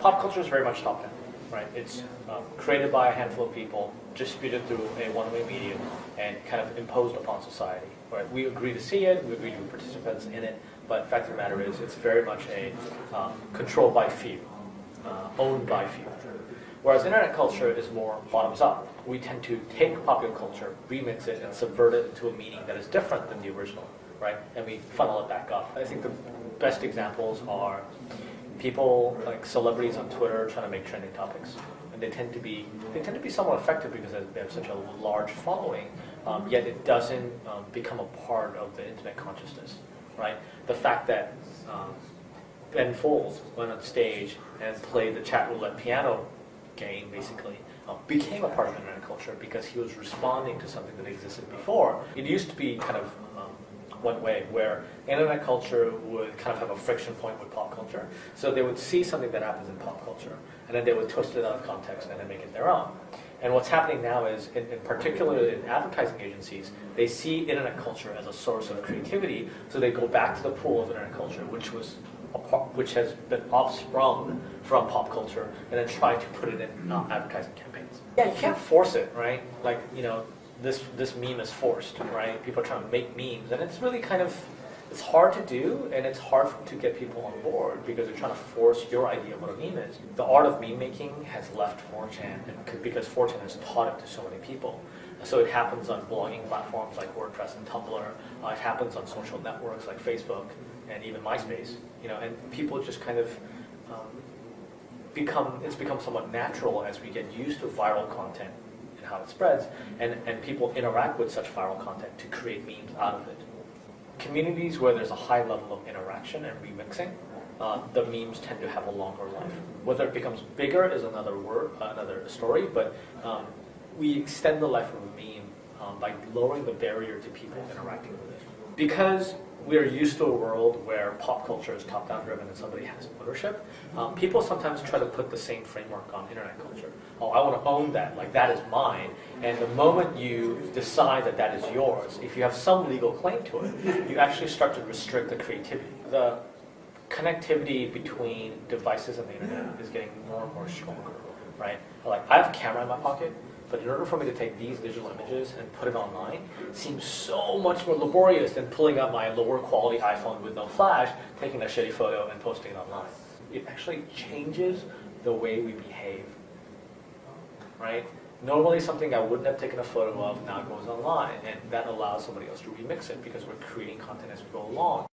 Pop culture is very much top-down, right? It's created by a handful of people, distributed through a one-way medium, and kind of imposed upon society. Right? We agree to see it, we agree to be participants in it, but the fact of the matter is it's very much a controlled by few, owned by few. Whereas internet culture is more bottoms-up. We tend to take popular culture, remix it, and subvert it into a meaning that is different than the original, right? And we funnel it back up. I think the best examples are people like celebrities on Twitter trying to make trending topics, and they tend to be somewhat effective because they have such a large following. Yet it doesn't become a part of the internet consciousness, right? The fact that Ben Folds went on stage and played the chat roulette piano game, basically, became a part of internet culture because he was responding to something that existed before. It used to be kind of one way, where internet culture would kind of have a friction point with pop culture. So they would see something that happens in pop culture, and then they would twist it out of context and then make it their own. And what's happening now is, in particular in advertising agencies, they see internet culture as a source of creativity, so they go back to the pool of internet culture, which has been offsprung from pop culture, and then try to put it in advertising campaigns. Yeah, you can't force it, right? Like, you know, this meme is forced, right? People are trying to make memes, and it's really kind of, it's hard to do, and it's hard to get people on board because they're trying to force your idea of what a meme is. The art of meme making has left 4chan because 4chan has taught it to so many people. So it happens on blogging platforms like WordPress and Tumblr. It happens on social networks like Facebook and even MySpace. You know, and people just kind of it's become somewhat natural as we get used to viral content and how it spreads, and people interact with such viral content to create memes out of it. Communities where there's a high level of interaction and remixing, the memes tend to have a longer life. Whether it becomes bigger is another story, but we extend the life of a meme by lowering the barrier to people interacting with it. Because we are used to a world where pop culture is top-down driven and somebody has ownership, people sometimes try to put the same framework on internet culture. Oh, I want to own that, like that is mine. And the moment you decide that that is yours, if you have some legal claim to it, you actually start to restrict the creativity. The connectivity between devices and the internet is getting more and more stronger, right? Like, I have a camera in my pocket, but in order for me to take these digital images and put it online, it seems so much more laborious than pulling out my lower quality iPhone with no flash, taking a shitty photo and posting it online. It actually changes the way we behave, right? Normally something I wouldn't have taken a photo of now goes online, and that allows somebody else to remix it because we're creating content as we go along.